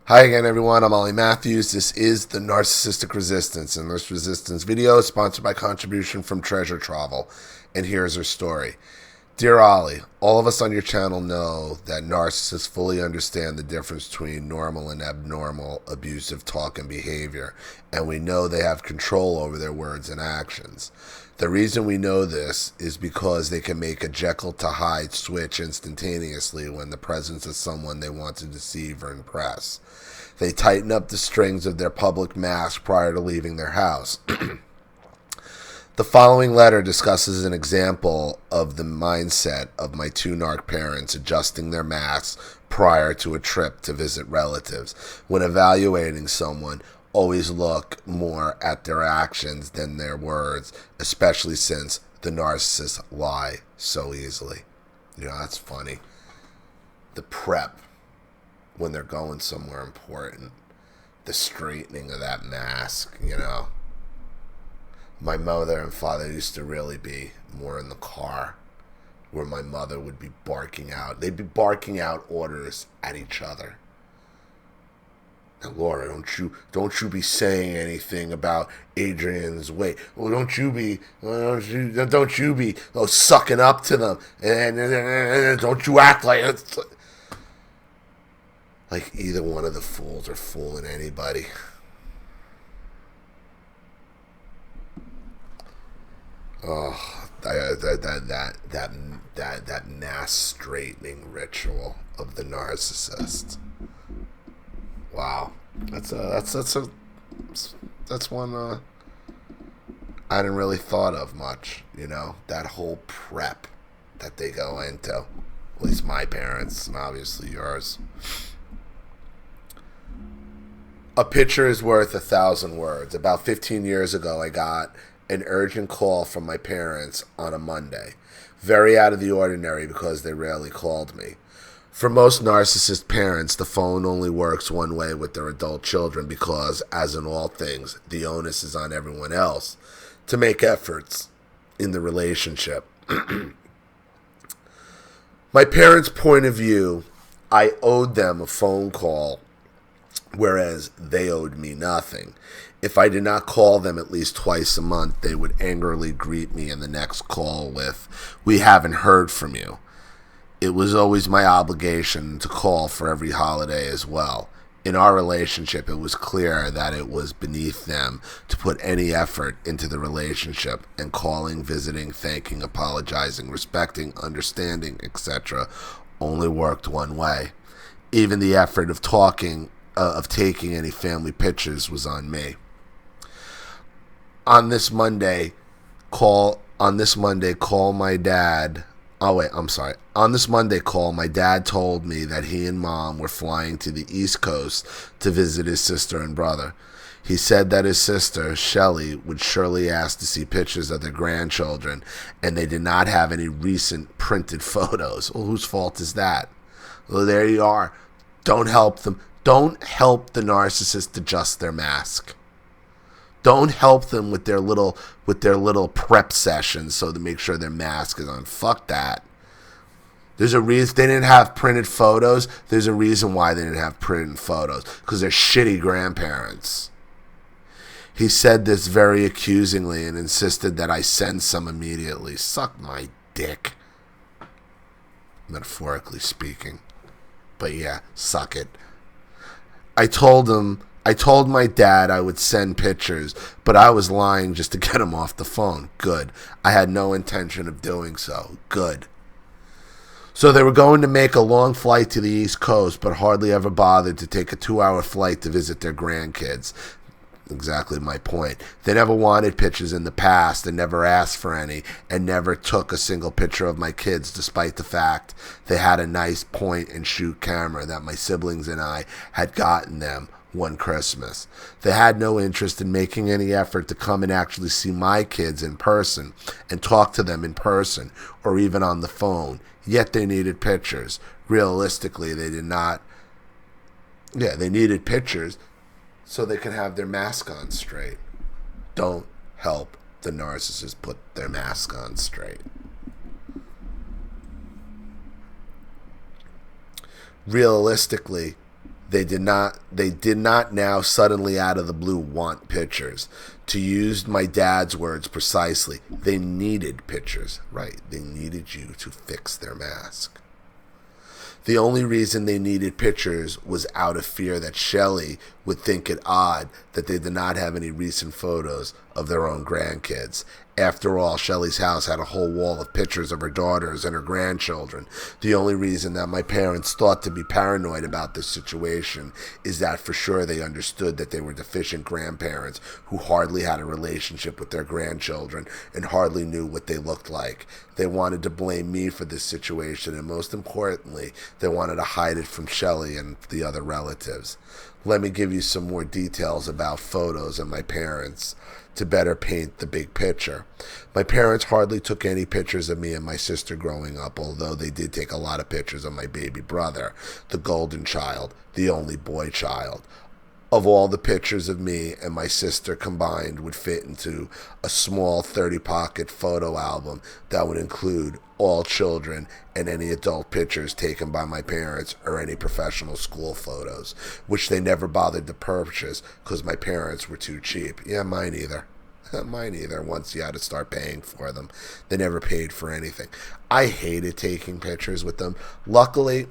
Hi again, everyone. I'm Ollie Matthews. This is the Narcissistic Resistance, and this resistance video is sponsored by contribution from Treasure Travel. And here's her story. Dear Ollie, all of us on your channel know that narcissists fully understand the difference between normal and abnormal abusive talk and behavior, and we know they have control over their words and actions. The reason we know this is because they can make a Jekyll to Hyde switch instantaneously when the presence of someone they want to deceive or impress. They tighten up the strings of their public mask prior to leaving their house. The following letter discusses an example of the mindset of my two narc parents adjusting their masks prior to a trip to visit relatives. When evaluating someone, always look more at their actions than their words, especially since the narcissists lie so easily. You know, that's funny. The prep when they're going somewhere important, the straightening of that mask, you know. My mother and father used to really be more in the car, where my mother would be barking out. They'd be barking out orders at each other. Now, Laura, don't you be saying anything about Adrian's weight. Well, don't you be sucking up to them, and don't you act like either one of the fools are fooling anybody. Oh, that mass straightening ritual of the narcissist. Wow, that's one I didn't really thought of much. You know, that whole prep that they go into. At least my parents, and obviously yours. A picture is worth 1,000 words. About 15 years ago, I got an urgent call from my parents on a Monday. Very out of the ordinary because they rarely called me. For most narcissist parents, the phone only works one way with their adult children because, as in all things, the onus is on everyone else to make efforts in the relationship. My parents' point of view, I owed them a phone call, whereas they owed me nothing. If I did not call them at least twice a month, they would angrily greet me in the next call with, "We haven't heard from you." It was always my obligation to call for every holiday as well. In our relationship, it was clear that it was beneath them to put any effort into the relationship, and calling, visiting, thanking, apologizing, respecting, understanding, etc. only worked one way. Even the effort of taking any family pictures was on me. On this Monday, call my dad. On this Monday call, my dad told me that he and mom were flying to the East Coast to visit his sister and brother. He said that his sister, Shelley, would surely ask to see pictures of their grandchildren, and they did not have any recent printed photos. Well, whose fault is that? Well, there you are. Don't help them. Don't help the narcissist adjust their mask. Don't help them with their little prep sessions so to make sure their mask is on. Fuck that. There's a reason they didn't have printed photos. There's a reason why they didn't have printed photos. Because they're shitty grandparents. He said this very accusingly and insisted that I send some immediately. Suck my dick. Metaphorically speaking. But yeah, suck it. I told my dad I would send pictures, but I was lying just to get him off the phone. Good. I had no intention of doing so. Good. So they were going to make a long flight to the East Coast, but hardly ever bothered to take a 2-hour flight to visit their grandkids. Exactly my point. They never wanted pictures in the past and never asked for any, and never took a single picture of my kids, despite the fact they had a nice point and shoot camera that my siblings and I had gotten them one Christmas. They had no interest in making any effort to come and actually see my kids in person and talk to them in person or even on the phone, yet they needed pictures. Realistically, they did not. Yeah, they needed pictures so they could have their mask on straight. Don't help the narcissist put their mask on straight. Realistically, They did not now suddenly out of the blue want pictures. To use my dad's words precisely, they needed pictures. Right, they needed you to fix their mask. The only reason they needed pictures was out of fear that Shelley would think it odd that they did not have any recent photos of their own grandkids. After all, Shelley's house had a whole wall of pictures of her daughters and her grandchildren. The only reason that my parents thought to be paranoid about this situation is that for sure they understood that they were deficient grandparents who hardly had a relationship with their grandchildren and hardly knew what they looked like. They wanted to blame me for this situation, and most importantly, they wanted to hide it from Shelley and the other relatives. Let me give you some more details about photos and my parents to better paint the big picture. My parents hardly took any pictures of me and my sister growing up, although they did take a lot of pictures of my baby brother, the golden child, the only boy child. Of all the pictures of me and my sister combined would fit into a small 30-pocket photo album that would include all children and any adult pictures taken by my parents or any professional school photos, which they never bothered to purchase because my parents were too cheap. Yeah, mine either. Mine either. Once you had to start paying for them, they never paid for anything. I hated taking pictures with them. Luckily,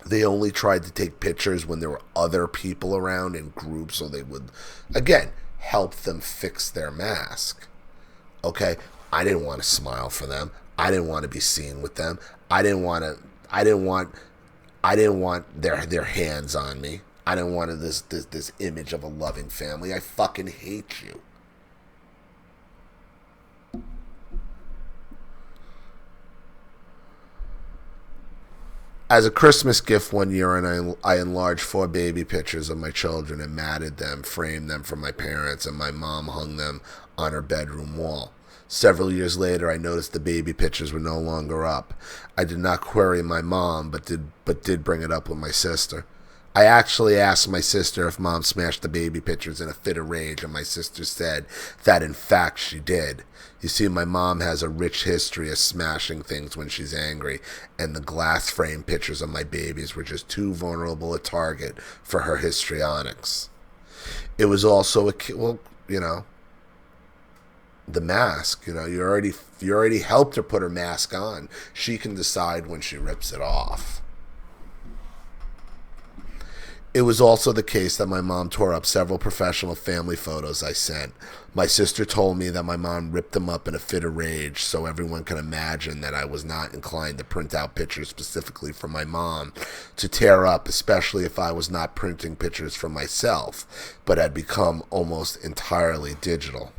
they only tried to take pictures when there were other people around in groups, so they would, again, help them fix their mask. Okay? I didn't want to smile for them. I didn't want to be seen with them. I didn't want their hands on me. I didn't want this image of a loving family. I fucking hate you. As a Christmas gift one year, and I enlarged 4 baby pictures of my children and matted them, framed them for my parents, and my mom hung them on her bedroom wall. Several years later, I noticed the baby pictures were no longer up. I did not query my mom, but did bring it up with my sister. I actually asked my sister if Mom smashed the baby pictures in a fit of rage, and my sister said that in fact she did. You see, my mom has a rich history of smashing things when she's angry, and the glass frame pictures of my babies were just too vulnerable a target for her histrionics. It was also the mask. You already helped her put her mask on. She can decide when she rips it off. It was also the case that my mom tore up several professional family photos I sent. My sister told me that my mom ripped them up in a fit of rage, so everyone can imagine that I was not inclined to print out pictures specifically for my mom to tear up, especially if I was not printing pictures for myself, but had become almost entirely digital.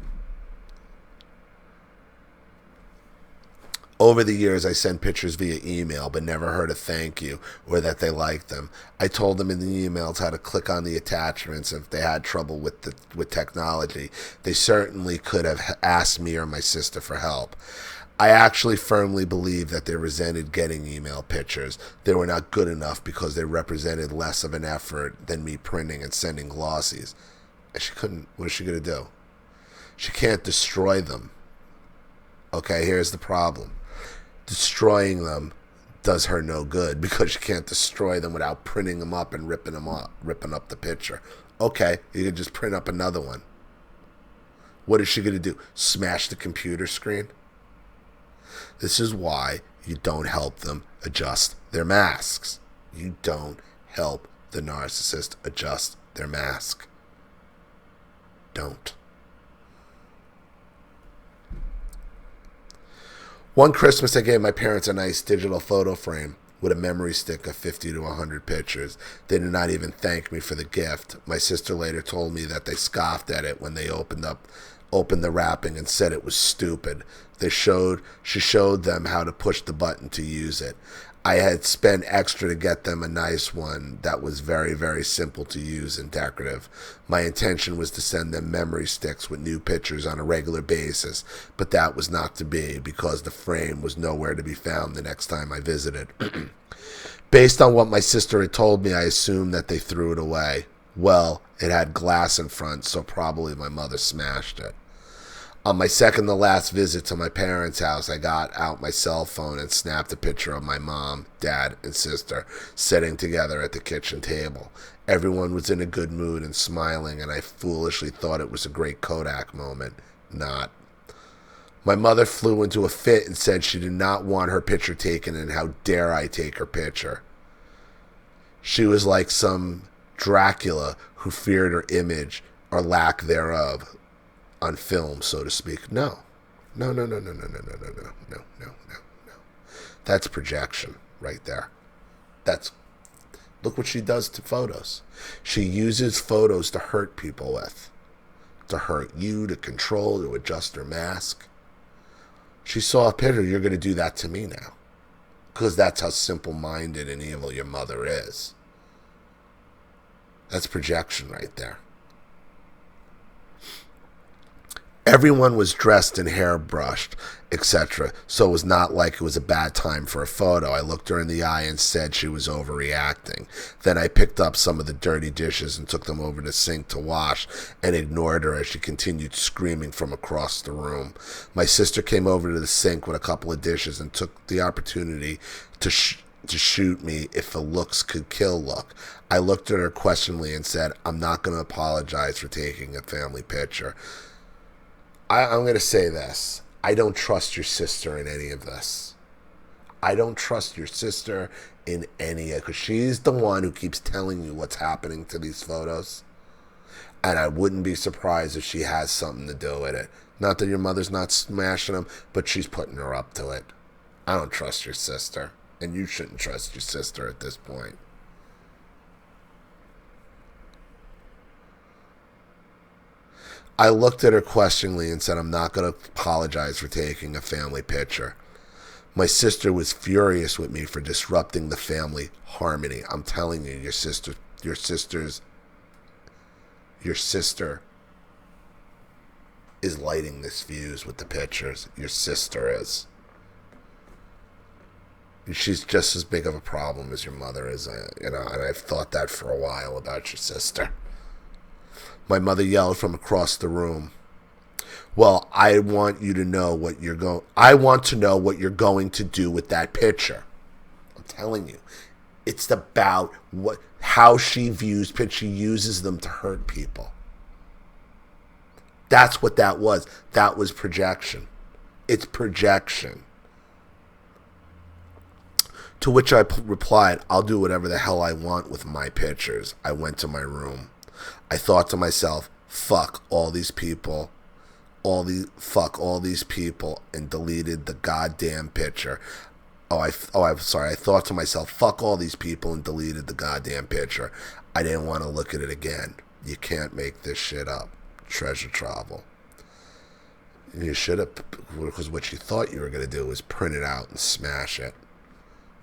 Over the years, I sent pictures via email, but never heard a thank you or that they liked them. I told them in the emails how to click on the attachments if they had trouble with technology. They certainly could have asked me or my sister for help. I actually firmly believe that they resented getting email pictures. They were not good enough because they represented less of an effort than me printing and sending glossies. What is she going to do? She can't destroy them. Okay, here's the problem. Destroying them does her no good because she can't destroy them without printing them up and ripping up the picture. Okay, you can just print up another one. What is she going to do? Smash the computer screen? This is why you don't help them adjust their masks. You don't help the narcissist adjust their mask. Don't. One Christmas, I gave my parents a nice digital photo frame with a memory stick of 50 to 100 pictures. They did not even thank me for the gift. My sister later told me that they scoffed at it when they opened the wrapping and said it was stupid. She showed them how to push the button to use it. I had spent extra to get them a nice one that was very, very simple to use and decorative. My intention was to send them memory sticks with new pictures on a regular basis, but that was not to be because the frame was nowhere to be found the next time I visited. Based on what my sister had told me, I assumed that they threw it away. Well, it had glass in front, so probably my mother smashed it. On my second to last visit to my parents' house, I got out my cell phone and snapped a picture of my mom, dad, and sister sitting together at the kitchen table. Everyone was in a good mood and smiling, and I foolishly thought it was a great Kodak moment. Not. My mother flew into a fit and said she did not want her picture taken, and how dare I take her picture. She was like some Dracula who feared her image or lack thereof on film, so to speak. No. No. That's projection right there. Look what she does to photos. She uses photos to hurt people with. To hurt you, to control, to adjust her mask. She saw a picture, you're going to do that to me now. Because that's how simple-minded and evil your mother is. That's projection right there. Everyone was dressed and hair brushed, etc. So it was not like it was a bad time for a photo. I looked her in the eye and said she was overreacting. Then I picked up some of the dirty dishes and took them over to the sink to wash and ignored her as she continued screaming from across the room. My sister came over to the sink with a couple of dishes and took the opportunity to shoot me if a looks could kill look. I looked at her questioningly and said, I'm not going to apologize for taking a family picture. I'm going to say this. I don't trust your sister in any of this. I don't trust your sister in any of it, because she's the one who keeps telling you what's happening to these photos. And I wouldn't be surprised if she has something to do with it. Not that your mother's not smashing them, but she's putting her up to it. I don't trust your sister. And you shouldn't trust your sister at this point. I looked at her questioningly and said, I'm not going to apologize for taking a family picture. My sister was furious with me for disrupting the family harmony. I'm telling you, your sister is lighting this fuse with the pictures. Your sister is. She's just as big of a problem as your mother is, and I've thought that for a while about your sister. My mother yelled from across the room, well, I want to know what you're going to do with that picture. I'm telling you, it's about how she views pictures. She uses them to hurt people. That's what that was. That was projection. It's projection. To which I replied, I'll do whatever the hell I want with my pictures. I went to my room. I thought to myself, fuck all these people, and deleted the goddamn picture. I thought to myself, fuck all these people, and deleted the goddamn picture. I didn't want to look at it again. You can't make this shit up. Treasure travel. You should have, because what you thought you were going to do was print it out and smash it.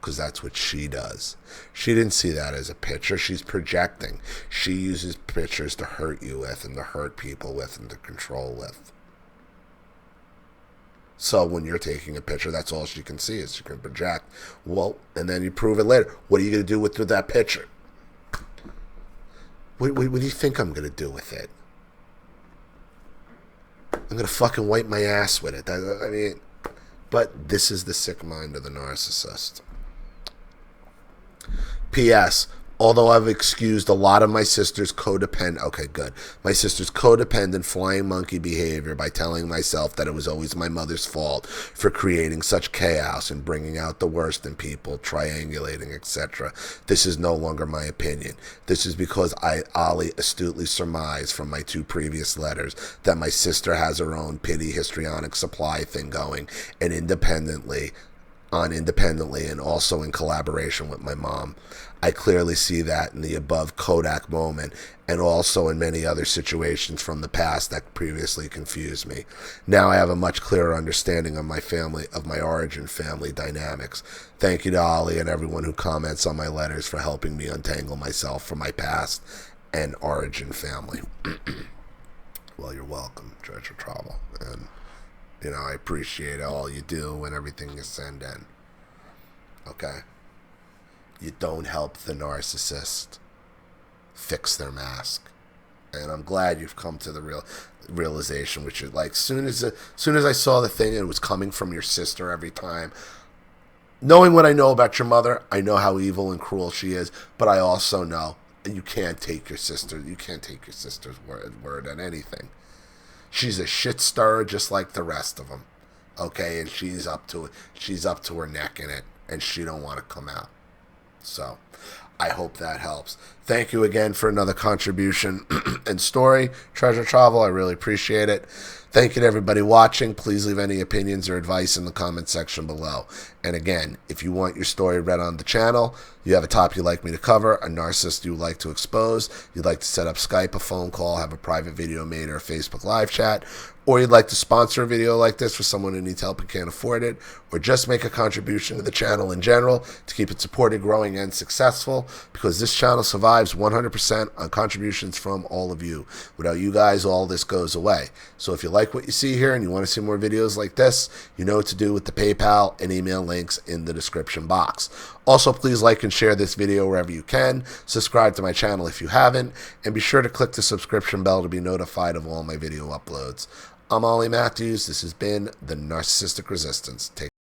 Because that's what she does. She didn't see that as a picture. She's projecting. She uses pictures to hurt you with, and to hurt people with, and to control with. So when you're taking a picture, that's all she can see is she can project. Well, and then you prove it later. What are you going to do with that picture? What do you think I'm going to do with it? I'm going to fucking wipe my ass with it. But this is the sick mind of the narcissist. P.S. Although I've excused a lot of my sister's codependent flying monkey behavior by telling myself that it was always my mother's fault for creating such chaos and bringing out the worst in people, triangulating, etc. This is no longer my opinion. This is because Ali astutely surmised from my 2 previous letters that my sister has her own pity histrionic supply thing going, and independently and also in collaboration with my mom. I clearly see that in the above Kodak moment, and also in many other situations from the past that previously confused me. Now I have a much clearer understanding of my origin family dynamics. Thank you to Ali and everyone who comments on my letters for helping me untangle myself from my past and origin family. Well, you're welcome, Treasure Travel. And I appreciate all you do and everything you send in. Okay? You don't help the narcissist fix their mask. And I'm glad you've come to the realization, which is like, soon as I saw the thing and it was coming from your sister every time, knowing what I know about your mother, I know how evil and cruel she is, but I also know you can't take your sister's word on anything. She's a shit stirrer just like the rest of them. Okay, and she's up to it. She's up to her neck in it, and she don't want to come out. So I hope that helps. Thank you again for another contribution and story, Treasure Travel. I really appreciate it. Thank you to everybody watching. Please leave any opinions or advice in the comment section below. And again, if you want your story read on the channel, you have a topic you'd like me to cover, a narcissist you'd like to expose, you'd like to set up Skype, a phone call, have a private video made, or a Facebook live chat, or you'd like to sponsor a video like this for someone who needs help and can't afford it, or just make a contribution to the channel in general to keep it supported, growing, and successful, because this channel survives 100% on contributions from all of you. Without you guys, all this goes away. So if you like what you see here and you want to see more videos like this, you know what to do with the PayPal and email links in the description box. Also, please like and share this video wherever you can. Subscribe to my channel if you haven't, and be sure to click the subscription bell to be notified of all my video uploads. I'm Ollie Matthews. This has been the Narcissistic Resistance. Take